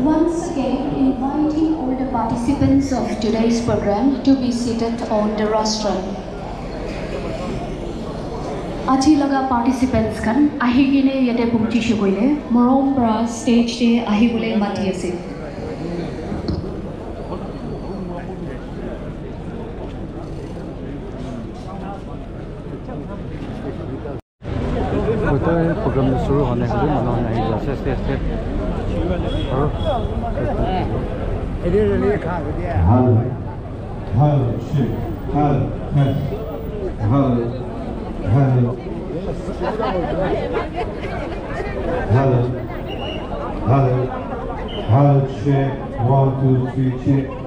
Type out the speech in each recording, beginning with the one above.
Once again, inviting all the participants of today's program to be seated on the rostrum. Aji laga participants kan ahi gine yate pumti shukoile morom pra stage te ahi bole mati ase. program शुरू होने के लिए मनाने नहीं जा सकते check 1 2 3 check.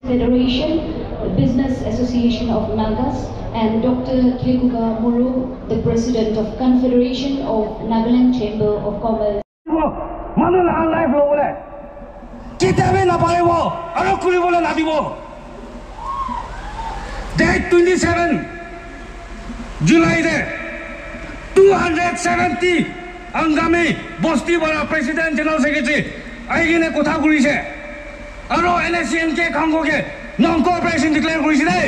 Federation, the Business Association of Nagas, and Dr. Kekuga Muru, the President of Confederation of Nagaland Chamber of Commerce. Date 27 July 270 Angami Bosti Bara President General Secretary Aigine Kotha Gurise Aro NSCNK Kangoke non-cooperation declare Gurise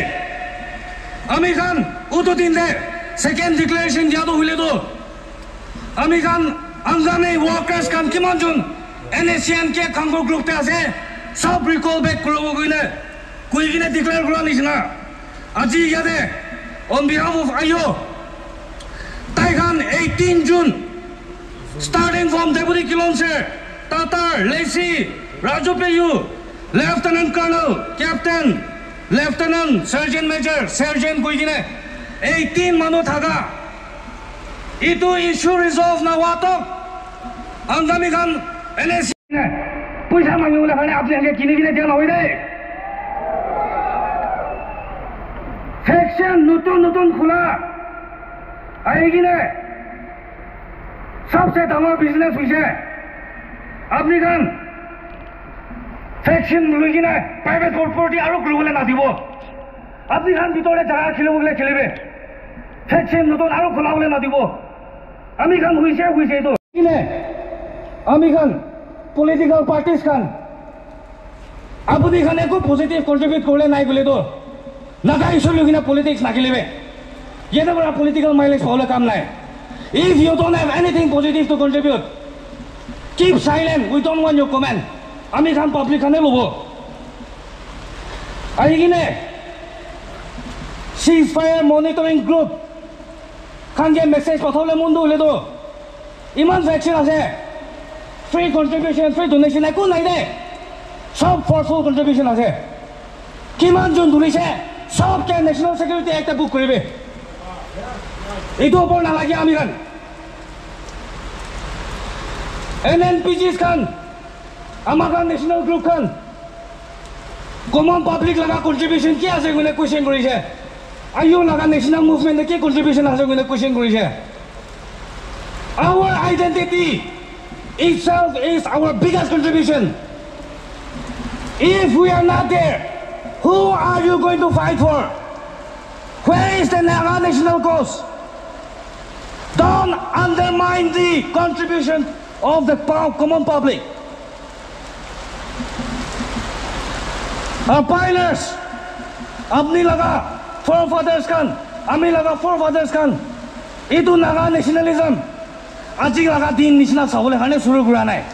Amikan Ututin second declaration Jado Huledo Amikan Angami workers kan Kimanjun NSCNK Kango group Tase sub recall back Kurogine Kuigine declare Guranishna Aji Yade on behalf of Ayo Taigan 18 June starting from Deputy Kilonser Tatar Lacey Rajopeyu Lieutenant Colonel Captain Lieutenant Sergeant Major Sergeant Kuigine 18 Manu Thaga Itu issue resolve na watok Angami kan NSC Puisa Mangula Kane Apni Ange Kini Kine Tiyan Hoide Section nutun khula aigine sabse damar business hoise apni kan section luigine private property aru grubole na dibo apni kan bitore jaga khilobole khilebe section nutun aru khulabole na dibo ami kan hoise to kine ami kan political parties kan apuni kan eko positive contribute korle nai bole to Naga issue looking at politics, Nakilive. You never have political mileage for all the come line. If you don't have anything positive to contribute, Keep silent. We don't want your comment. Ami khan public khane lobo. Ahigine ceasefire monitoring group khan ge message pathole mundu hole do. Iman vaccine ase. Free contribution, free donation ekো নাই de. Sob forceful contribution ase. Kiman jon dhurise sob ke National Security Act book koribe. Etu opor nalage ami khan. NNPGs khan Amakan National Group khan common public laga contribution ki ase gune question korise. Ayo laga national movement ki contribution ase gune question korise. Our identity itself is our biggest contribution. If we are not there, who are you going to fight for? Where is the Naga national cause? Don't undermine the contribution of the common public. Our pioneers, apni laga forefathers kan, ami laga forefathers kan, itu Naga nationalism. Aji laga din nisna sabole khane shuru kura nai.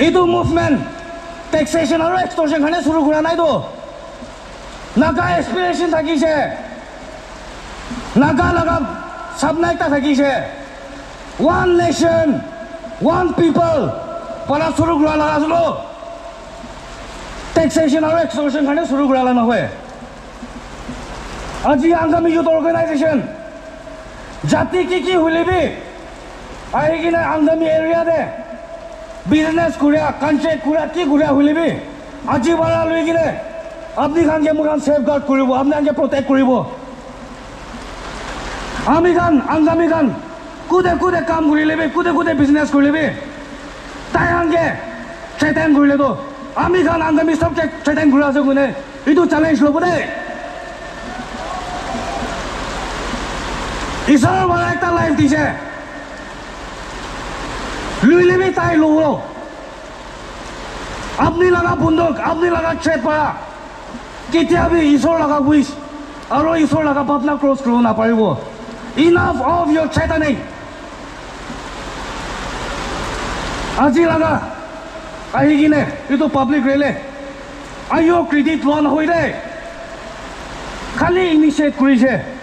Itu movement, taxation aru extortion khane shuru kura nai do. Naga aspiration thakise. Naga laga sabna ekta thakise. One nation, one people. Para shuru kura laga aslo. Taxation aru extortion khane shuru kura la nohoy. Aji angami youth organization. Jati ki hulibi. Ahigine angami area de. Business kuria, contract kuria, ki kuria hulibi. Aji bara luigine. Apni khan ke mukan safeguard kuribo, apni khan ke protect kuribo. Ami khan, angami khan. Kude kam kuri lebe, kude business kuri lebe. Tai khan ke chaitan kuri ledo. Ami khan angami sab ke chaitan kuri ase gune. Itu challenge lobo de. Isar bara ekta life dise. Lui lebe tai lobo. Apni laga bundok, apni laga threat para. Ketia bhi Isor laga wish. Aro Isor laga patna cross karo na paribo. Enough of your chaitaning. Aji laga ahigine itu public rele. Ayo credit loan hoi de. Khali initiate kurise.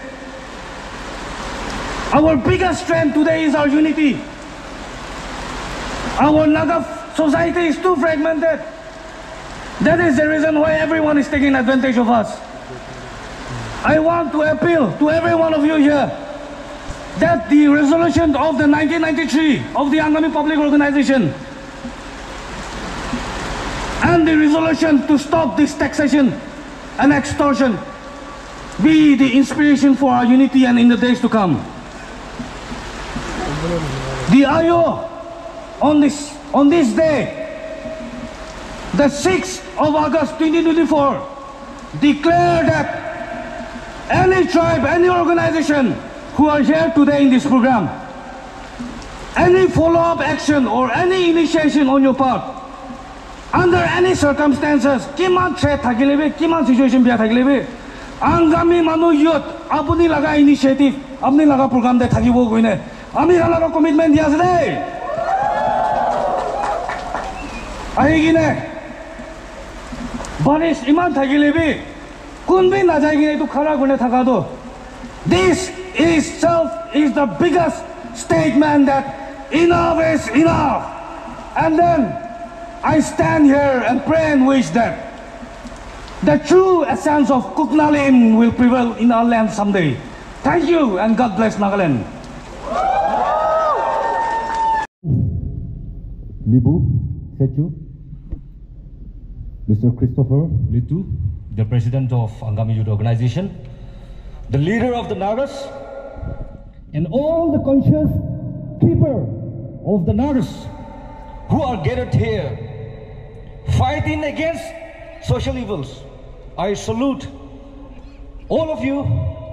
Our biggest strength today is our unity. Our Naga society is too fragmented. That is the reason why everyone is taking advantage of us. I want to appeal to every one of you here that the resolution of the 1993 of the Angami Public Organization and the resolution to stop this taxation and extortion be the inspiration for our unity and in the days to come. The IO on this day, the 6th of August 2024, declared that any tribe, any organization who are here today in this program, any follow-up action or any initiation on your part, under any circumstances, kiman threat thakilebe, kiman situation biya thakilebe, angami manu youth, apuni laga initiative, apni laga program de thakibo goine, ami laga commitment diya ase de. Ahigine Banish iman thakilebe, kun bhi na jaigine tu khara gune thakado. This itself is the biggest statement that enough is enough. And then I stand here and pray and wish that the true essence of Kuknalim will prevail in our land someday. Thank you and God bless Nagaland. Libu, Sechu, Mr. Christopher Litu, the president of Angami Youth Organization, the leader of the Nagas, and all the conscious keeper of the Nagas who are gathered here fighting against social evils. I salute all of you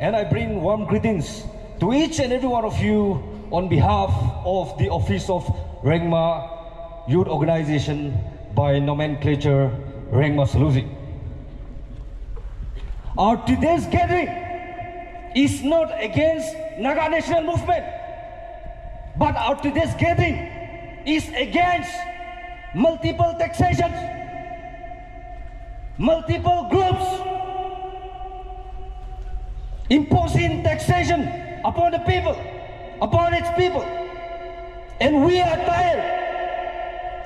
and I bring warm greetings to each and every one of you on behalf of the Office of Rengma Youth Organization, by nomenclature Rengma Salusi. Our today's gathering is not against Naga National Movement, But our today's gathering is against multiple taxations, multiple groups imposing taxation upon the people, upon its people. And we are tired.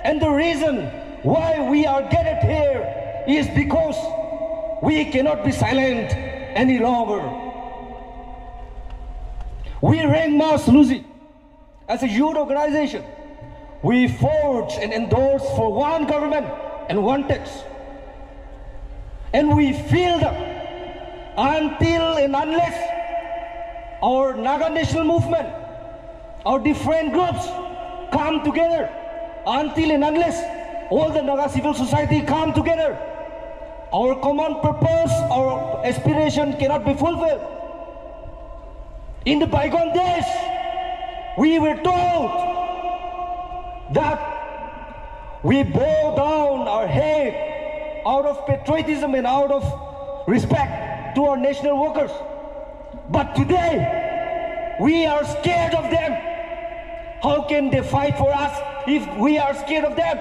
And the reason why we are gathered here is because we cannot be silent any longer. We Rengma Sulusi, as a youth organization, we forge and endorse for one government and one tax. And we feel that until and unless our Naga national movement, our different groups come together, until and unless all the Naga civil society come together, our common purpose, our aspiration cannot be fulfilled. In the bygone days, we were told that we bow down our head out of patriotism and out of respect to our national workers. But today, we are scared of them. How can they fight for us if we are scared of them?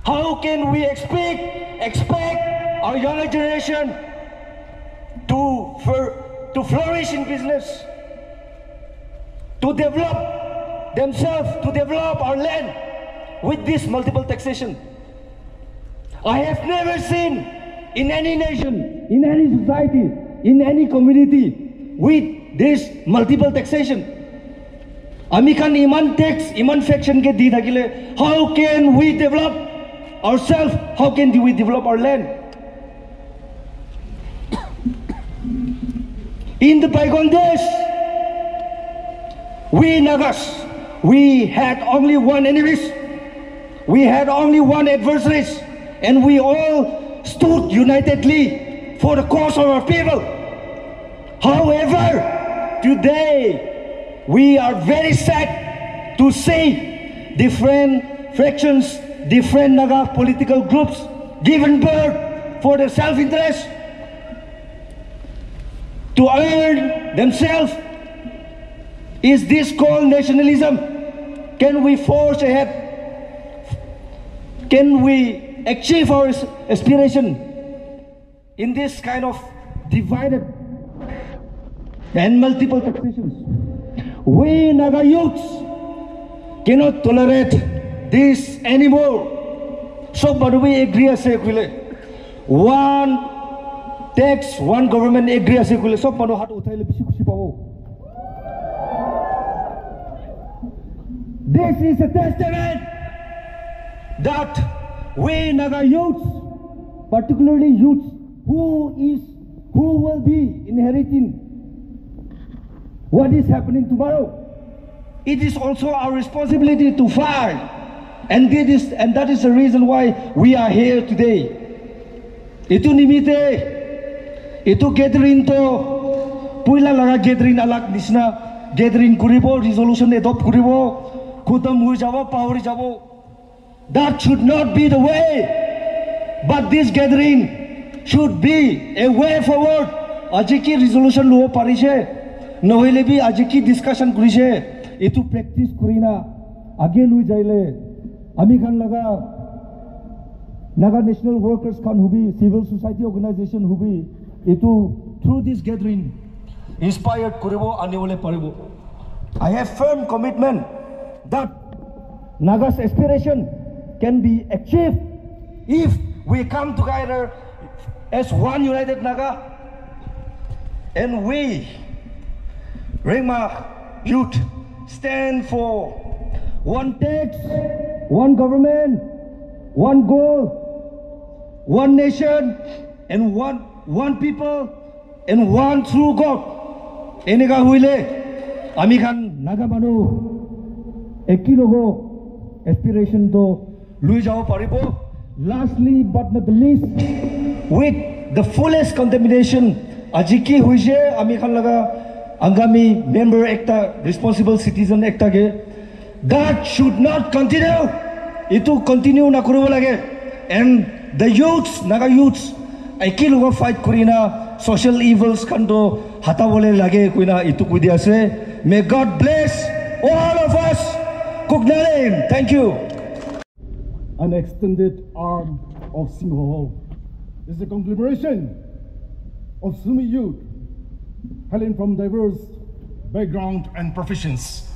How can we expect our younger generation to flourish in business, to develop themselves, to develop our land with this multiple taxation? I have never seen in any nation, in any society, in any community with this multiple taxation. Amikan iman tax, iman faction ke di thakile, how can we develop ourselves? How can we develop our land? In the bygone days, we Nagas, we had only one enemies, we had only one adversaries, and we all stood unitedly for the cause of our people. However, today we are very sad to see different fractions, different Naga political groups given birth for their self-interest, to earn themselves. Is this called nationalism? Can we forge ahead? Can we achieve our aspiration in this kind of divided and multiple taxations? We Naga youths cannot tolerate this anymore. So, but we agree as a one tax, one government agree as a so manu hat uthaile bisi khushi pabo. This is a testament that we Naga youths, particularly youths who will be inheriting what is happening tomorrow, it is also our responsibility to fight, and that is the reason why we are here today. Itu nimite, itu gathering to puila laga gathering alak nisna gathering kuribo, resolution adopt kuribo, khutam hui jabo, power jabo. That should not be the way, but this gathering should be a way forward. Ajiki resolution luo parise, nohile bi ajiki discussion kurise, itu practice kurina age lui jaile. Ami khan laga Naga national workers khan hubi, civil society organization hubi, itu through this gathering inspired kuribo aniwale paribo. I have firm commitment that Naga's aspiration can be achieved if we come together as one united Naga, and we Rengma youth stand for one tax, one government, one goal, one nation, and one people, and one true God. Enega huile, ami khan Naga manu ekilogo aspiration to lui jao paribo. Lastly, but not the least, with the fullest condemnation, ajiki huije ami khan laga angami member ekta responsible citizen ekta ge, that should not continue. Itu continue na kuribo lage, and the youths, Naga youths, ekilogo fight kurina social evils kanto hatawale lage kuina itu kudi ase. May God bless all of us. Kugnalin. Thank you. An extended arm of Singho is a conglomeration of Sumi youth hailing from diverse background and professions,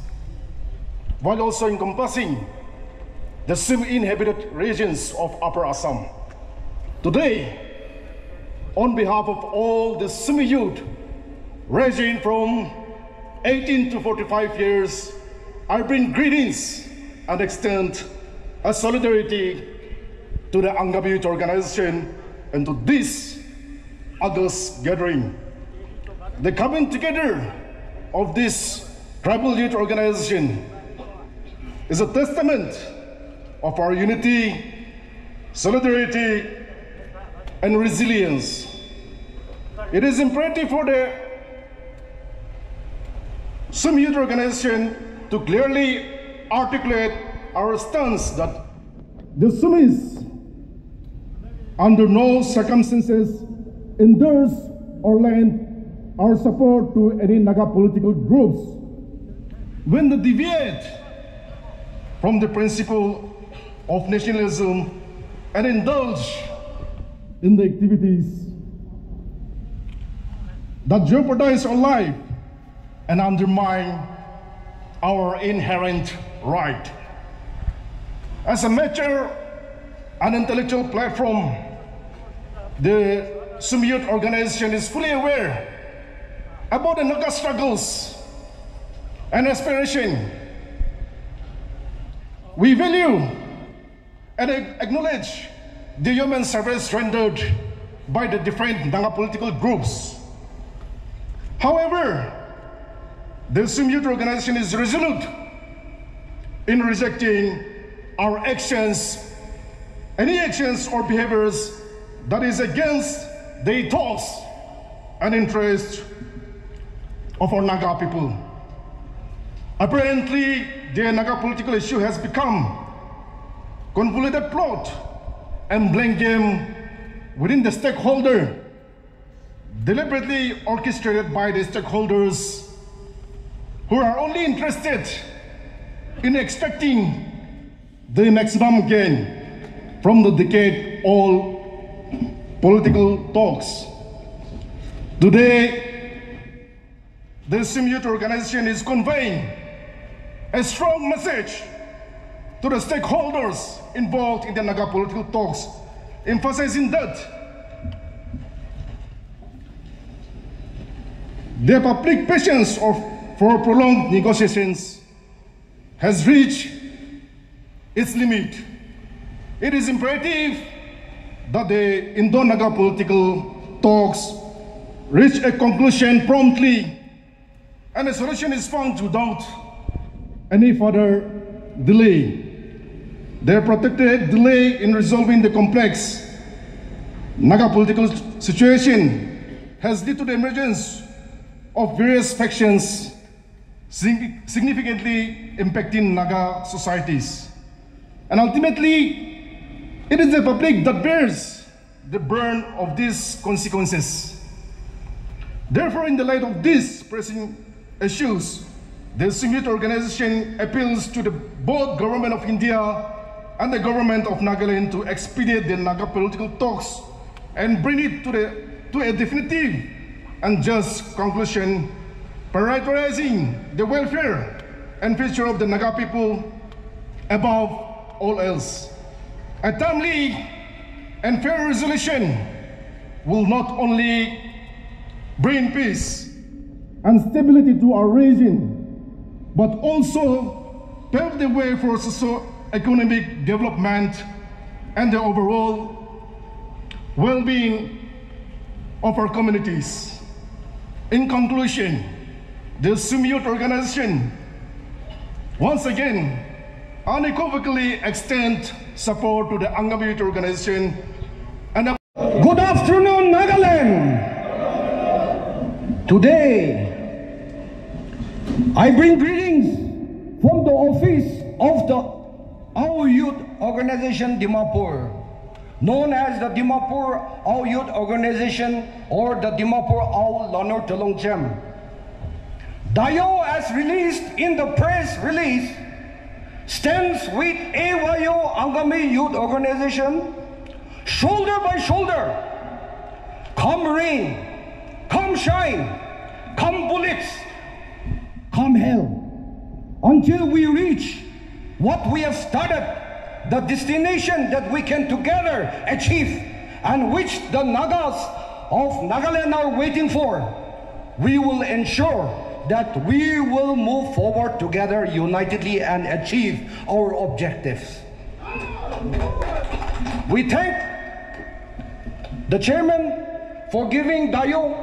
while also encompassing the semi-inhabited regions of Upper Assam. Today, on behalf of all the Sumi youth ranging from 18 to 45 years, I bring greetings and extend a solidarity to the Angami Youth Organization and to this August gathering. The coming together of this tribal youth organization is a testament of our unity, solidarity, and resilience. It is imperative for the Sumi Youth Organization to clearly articulate our stance that the Sumis under no circumstances endorse or lend our support to any Naga political groups when they deviate from the principle of nationalism and indulge in the activities that jeopardize our life and undermine our inherent right. As a mature and intellectual platform, the Sumi Youth Organization is fully aware about the Naga struggles and aspiration. We value and acknowledge the human service rendered by the different Naga political groups. However, the Sumi Youth Organization is resolute in rejecting our actions, any actions or behaviors that is against the thoughts and interests of our Naga people. Apparently, the Naga political issue has become convoluted plot and blame game within the stakeholder, deliberately orchestrated by the stakeholders who are only interested in extracting the maximum gain from the decade-old political talks. Today, the Sumi Youth Organization is conveying a strong message to the stakeholders involved in the Naga political talks, emphasizing that the public patience for prolonged negotiations has reached its limit. It is imperative that the Indo-Naga political talks reach a conclusion promptly and a solution is found without any further delay. The protected delay in resolving the complex Naga political situation has led to the emergence of various factions significantly impacting Naga societies. And ultimately, it is the public that bears the burden of these consequences. Therefore, in the light of these pressing issues, the Sumi Youth Organization appeals to both Government of India and the Government of Nagaland to expedite the Naga political talks and bring it to a definitive and just conclusion, prioritizing the welfare and future of the Naga people above all else. A timely and fair resolution will not only bring peace and stability to our region, but also pave the way for socio-economic development and the overall well-being of our communities. In conclusion, the Sumi Youth Organization once again unequivocally extend support to the Angami Youth Organization and Good afternoon, Nagaland. Today, I bring greetings from the office of the Our Youth Organization Dimapur known as the Dimapur Ao Youth Organization or the Dimapur Ao Lanor Tolongchem. Dayo, as released in the press release, stands with AYO Angami Youth Organization shoulder by shoulder. Come rain, come shine, come bullets, come hell, until we reach what we have started, the destination that we can together achieve and which the Nagas of Nagaland are waiting for. We will ensure that we will move forward together unitedly and achieve our objectives. We thank the chairman for giving Dayo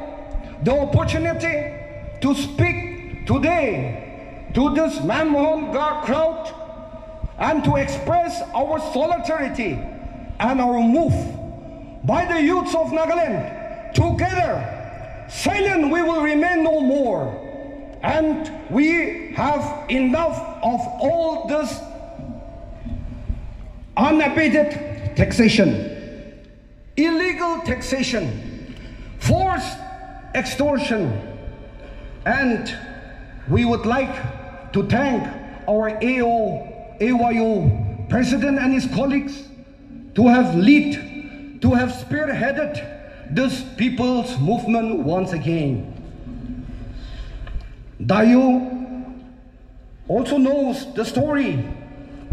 the opportunity to speak today to this Manmohan Garh crowd and to express our solidarity and our move by the youths of Nagaland. Together, silent we will remain no more. And we have enough of all this unabated taxation, illegal taxation, forced extortion. And we would like to thank our AYO president and his colleagues to have spearheaded this people's movement once again. Dayo also knows the story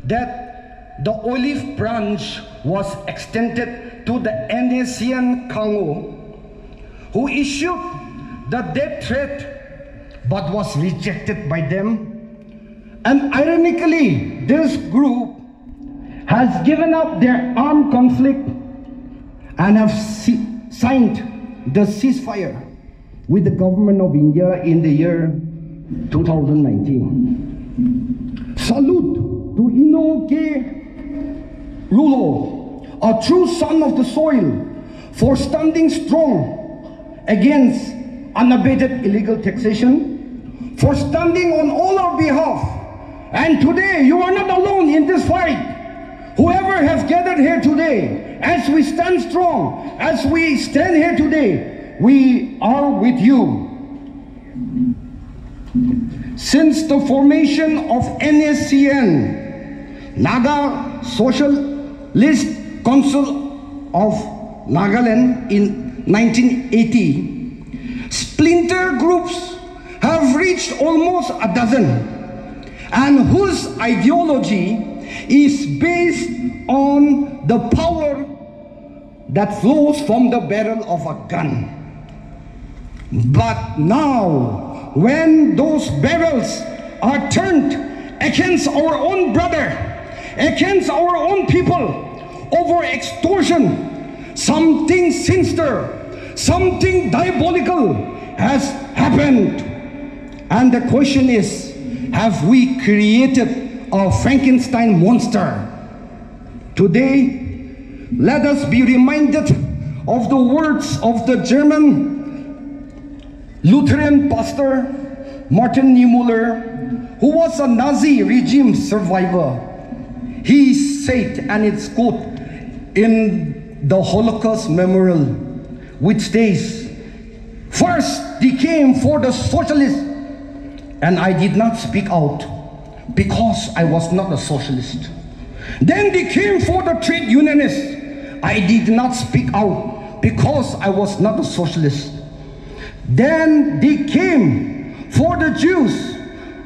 that the olive branch was extended to the NACN Kango, who issued the death threat but was rejected by them. And ironically, this group has given up their armed conflict and have signed the ceasefire with the government of India in the year 2019. Salute to Ino K. Rulo, a true son of the soil, for standing strong against unabated illegal taxation, for standing on all our behalf. And today, you are not alone in this fight. Whoever has gathered here today, as we stand strong, as we stand here today, we are with you. Since the formation of NACN, Naga Socialist Council of Nagaland in 1980, splinter groups have reached almost a dozen, and whose ideology is based on the power that flows from the barrel of a gun. But now, when those barrels are turned against our own brother, against our own people, over extortion, something sinister, something diabolical has happened. And the question is, have we created a Frankenstein monster? Today, let us be reminded of the words of the German Lutheran pastor Martin Niemöller, who was a Nazi regime survivor. He said, and it's quote in the Holocaust Memorial, which states, "First they came for the socialists, and I did not speak out because I was not a socialist. Then they came for the trade unionists. I did not speak out because I was not a socialist. Then they came for the Jews,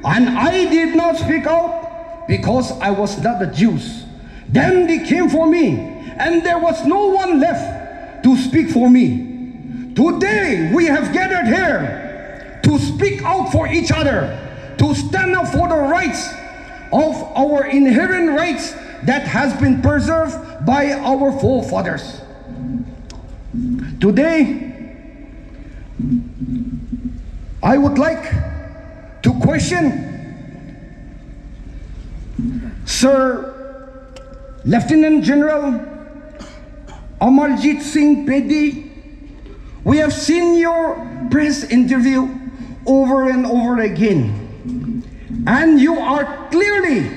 and I did not speak out because I was not a Jew. Then they came for me, and there was no one left to speak for me. Today we have gathered here to speak out for each other, to stand up for the rights of our inherent rights that has been preserved by our forefathers. Today, I would like to question Sir Lieutenant General Amarjit Singh Bedi. We have seen your press interview over and over again, and you are clearly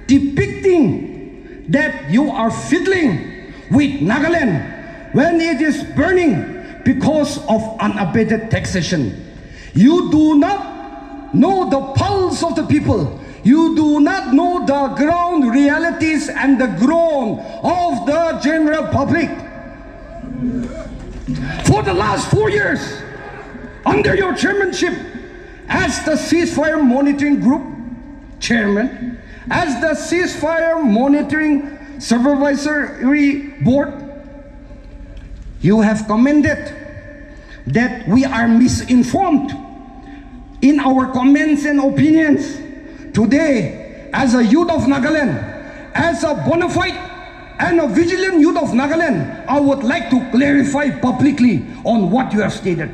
depicting that you are fiddling with Nagaland when it is burning because of unabated taxation. You do not know the pulse of the people. You do not know the ground realities and the groan of the general public. For the last 4 years, under your chairmanship as the Ceasefire Monitoring Group Chairman, as the Ceasefire Monitoring Supervisory Board, you have commented that we are misinformed in our comments and opinions. Today, as a youth of Nagaland, as a bona fide and a vigilant youth of Nagaland, I would like to clarify publicly on what you have stated.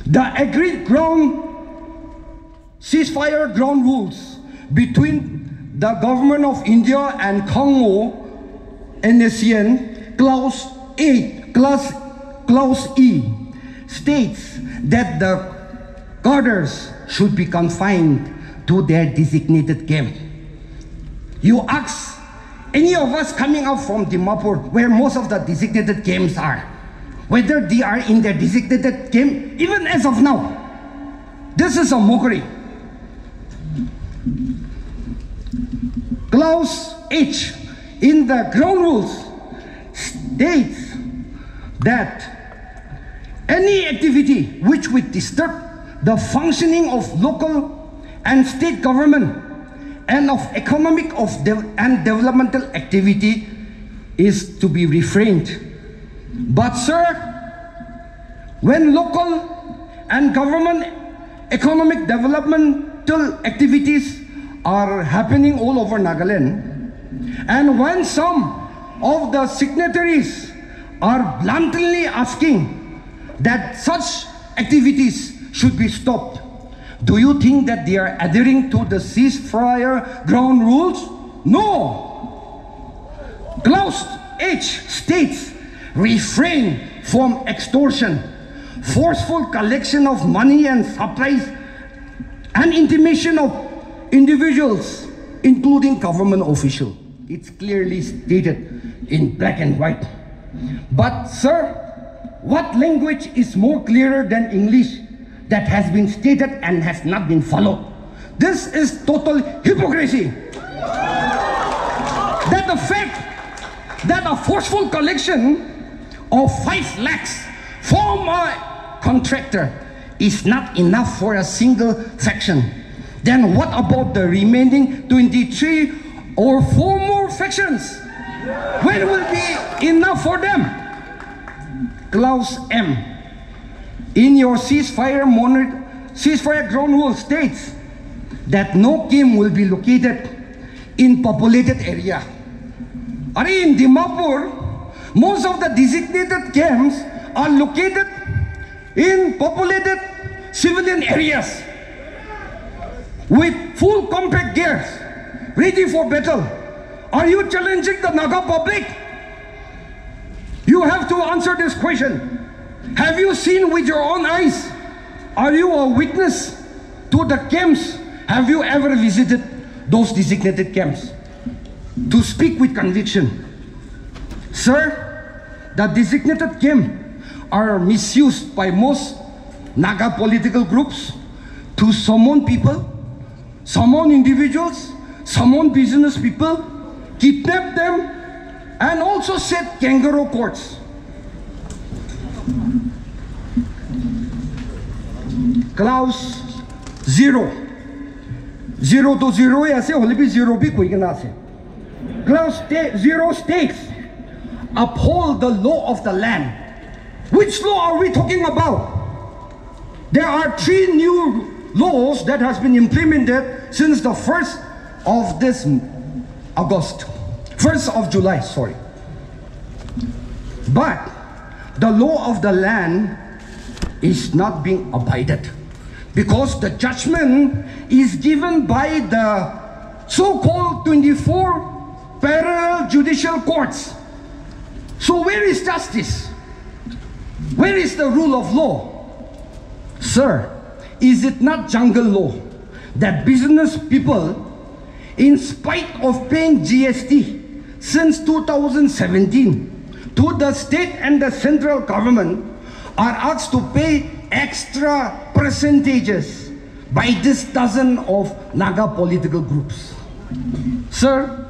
The agreed ceasefire ground rules between the government of India and Congo NACN, Clause 8, Clause E, states that the guarders should be confined to their designated camp. You ask any of us coming out from Dimapur, where most of the designated camps are, whether they are in their designated camp, even as of now. This is a mockery. Clause H in the ground rules states that any activity which would disturb the functioning of local and state government and of economic and developmental activity is to be refrained. But sir, when local and government economic developmental activities are happening all over Nagaland, and when some of the signatories are bluntly asking that such activities should be stopped, do you think that they are adhering to the ceasefire ground rules? No. Clause H states, refrain from extortion, forceful collection of money and supplies, and intimidation of individuals, including government officials. It's clearly stated in black and white. But sir, what language is more clearer than English that has been stated and has not been followed? This is total hypocrisy. That the fact that a forceful collection of 5 lakhs from a contractor is not enough for a single faction, then what about the remaining 23 or 4 more factions? When will be enough for them? Clause M in your ceasefire ground rule states that no camp will be located in populated area. In Dimapur, most of the designated camps are located in populated civilian areas with full combat gears, ready for battle. Are you challenging the Naga public? You have to answer this question. Have you seen with your own eyes? Are you a witness to the camps? Have you ever visited those designated camps? To speak with conviction. Sir, the designated camps are misused by most Naga political groups to summon people, summon individuals, summon business people, kidnap them, and also set kangaroo courts. Clause 0. 0 to 0 ऐसे होले भी 0 भी कोई ना से. Clause 0 states, uphold the law of the land. Which law are we talking about? There are 3 new laws that has been implemented since the 1st of this August. 1st of July, sorry. But the law of the land is not being abided because the judgment is given by the so-called 24 parallel judicial courts. So where is justice? Where is the rule of law? Sir, is it not jungle law that business people, in spite of paying GST, since 2017 to the state and the central government are asked to pay extra percentages by this dozen of Naga political groups. Sir,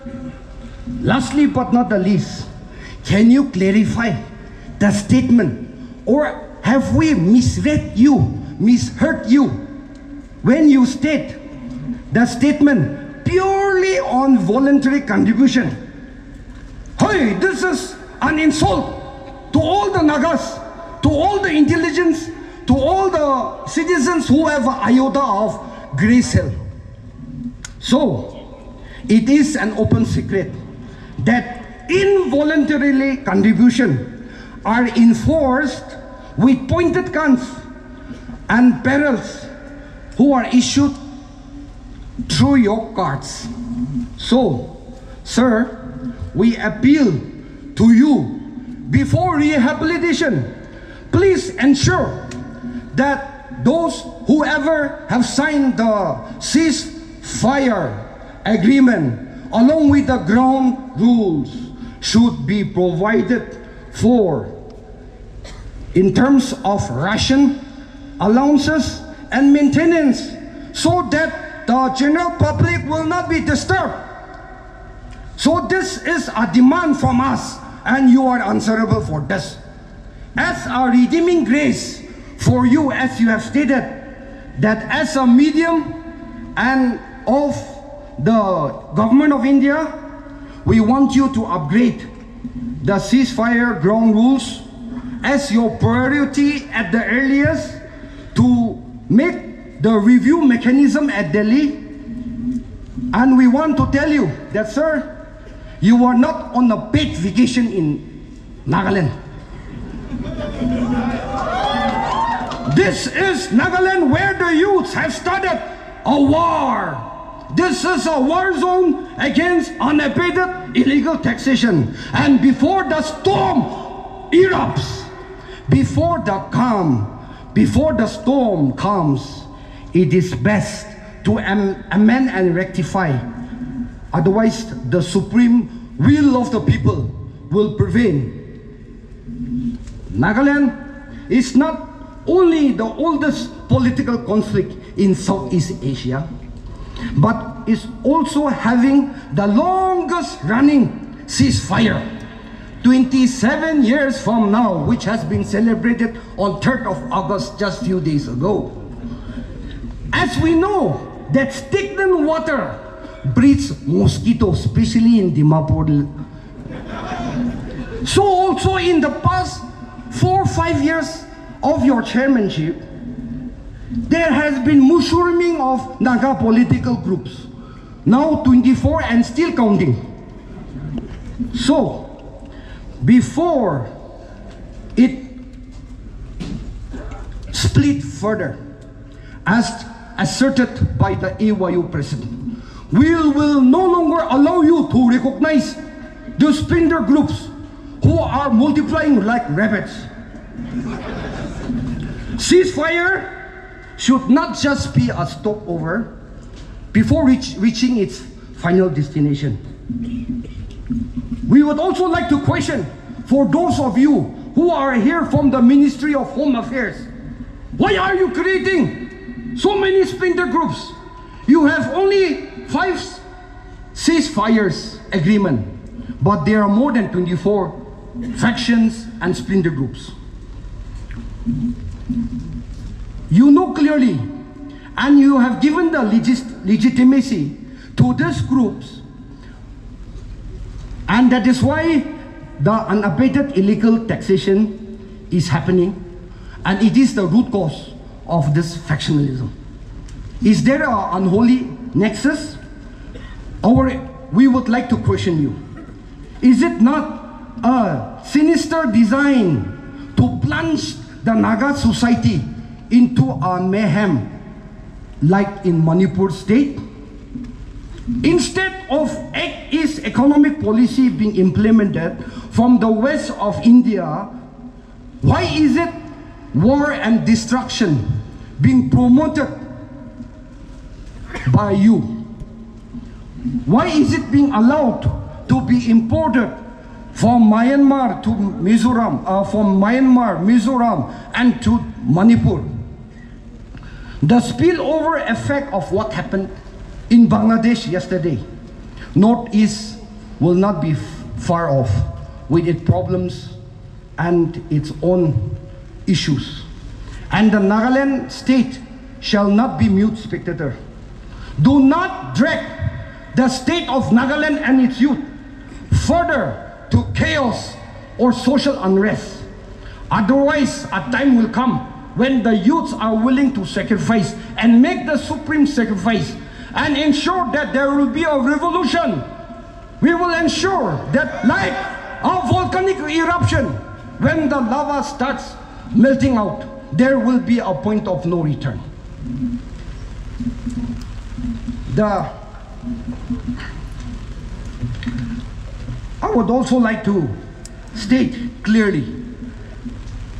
lastly but not the least, can you clarify the statement, or have we misread you, misheard you, when you state the statement purely on voluntary contribution? Hey, this is an insult to all the Nagas, to all the intelligence, to all the citizens who have an iota of grey cell. So, it is an open secret that involuntarily contribution are enforced with pointed guns and barrels who are issued through your cards. So, sir, we appeal to you, before rehabilitation, please ensure that those whoever have signed the ceasefire agreement along with the ground rules should be provided for in terms of ration, allowances and maintenance, so that the general public will not be disturbed. So this is a demand from us, and you are answerable for this. As a redeeming grace for you, as you have stated, that as a medium and of the government of India, we want you to upgrade the ceasefire ground rules as your priority at the earliest, to make the review mechanism at Delhi. And we want to tell you that, sir, you are not on a paid vacation in Nagaland. This is Nagaland, where the youths have started a war. This is a war zone against unabated illegal taxation. And before the storm erupts, before the storm comes, it is best to amend and rectify. Otherwise, the supreme will of the people will prevail. Nagaland is not only the oldest political conflict in Southeast Asia, but is also having the longest running ceasefire, 27 years from now, which has been celebrated on 3rd of August, just few days ago. As we know that stagnant water breeds mosquitoes, especially in Dimapur. So also in the past 4 or 5 years of your chairmanship, there has been mushrooming of Naga political groups. Now 24 and still counting. So, before it split further, as asserted by the AYU president, we will no longer allow you to recognize the splinter groups who are multiplying like rabbits. Ceasefire should not just be a stopover before reaching its final destination. We would also like to question, for those of you who are here from the Ministry of Home Affairs, why are you creating so many splinter groups? You have only 5 ceasefires agreement, but there are more than 24 factions and splinter groups. You know clearly, and you have given the legitimacy to these groups, and that is why the unabated illegal taxation is happening, and it is the root cause of this factionalism. Is there an unholy nexus? Or we would like to question you. Is it not a sinister design to plunge the Naga society into a mayhem like in Manipur state? Instead of Act East economic policy being implemented from the west of India, why is it war and destruction being promoted by you? Why is it being allowed to be imported from Myanmar to Mizoram, Mizoram, and to Manipur. The spillover effect of what happened in Bangladesh yesterday, Northeast will not be far off with its problems and its own issues. And the Nagaland state shall not be mute spectator. Do not drag the state of Nagaland and its youth further to chaos or social unrest. Otherwise, a time will come when the youths are willing to sacrifice and make the supreme sacrifice and ensure that there will be a revolution. We will ensure that, like a volcanic eruption, when the lava starts melting out, there will be a point of no return. I would also like to state clearly,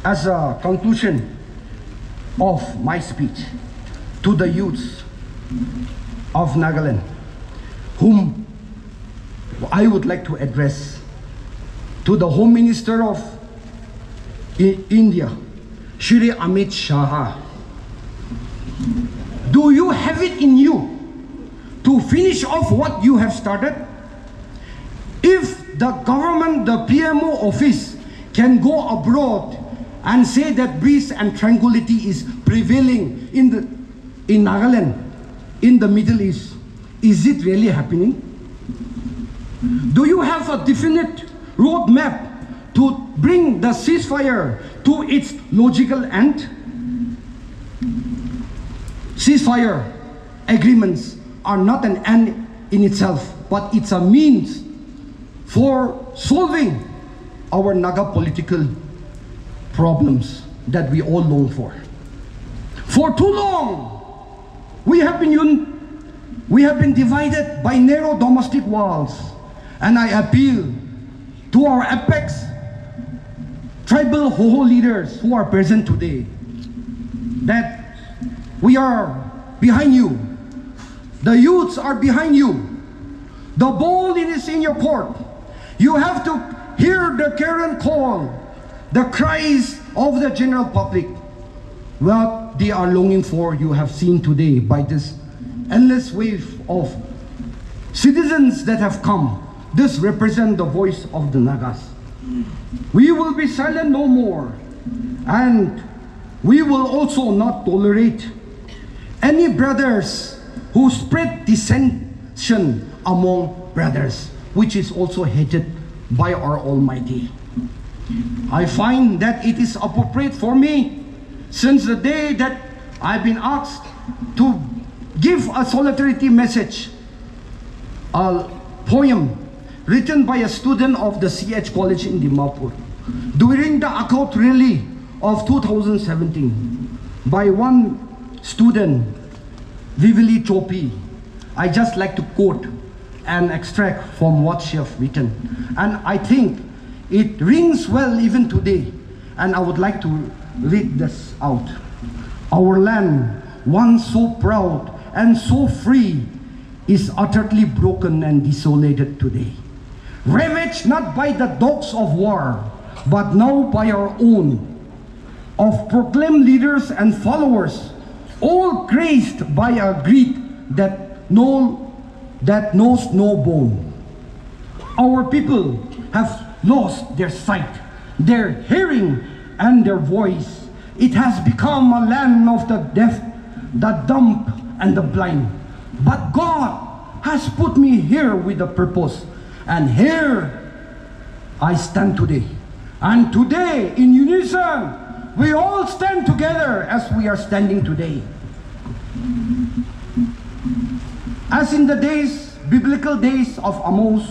as a conclusion of my speech, to the youths of Nagaland, whom I would like to address, to the Home Minister of India, Shri Amit Shah. Do you have it in you to finish off what you have started? If the government, the PMO office, can go abroad and say that peace and tranquility is prevailing in Nagaland, in the Middle East, is it really happening? Do you have a definite roadmap to bring the ceasefire to its logical end? Ceasefire agreements are not an end in itself, but it's a means for solving our Naga political problems that we all long for. For too long, we have been divided by narrow domestic walls, and I appeal to our apex tribal Hoho leaders who are present today that we are behind you. The youths are behind you. The ball is in your court. You have to hear the current call, the cries of the general public. What they are longing for, you have seen today by this endless wave of citizens that have come. This represents the voice of the Nagas. We will be silent no more, and we will also not tolerate any brothers who spread dissension among brothers, which is also hated by our Almighty. I find that it is appropriate for me, since the day that I've been asked to give a solidarity message, a poem written by a student of the CH College in Dimapur during the Akot rally of 2017 by one student, Vivili Chopi. I just like to quote an extract from what she has written, and I think it rings well even today, and I would like to read this out. Our land, once so proud and so free, is utterly broken and desolated today, ravaged not by the dogs of war, but now by our own, of proclaimed leaders and followers, all crazed by a greed that knows no bone. Our people have lost their sight, their hearing, and their voice. It has become a land of the deaf, the dumb, and the blind. But God has put me here with a purpose, and here I stand today. And today, in unison, we all stand together as we are standing today. As in the days, biblical days of Amos,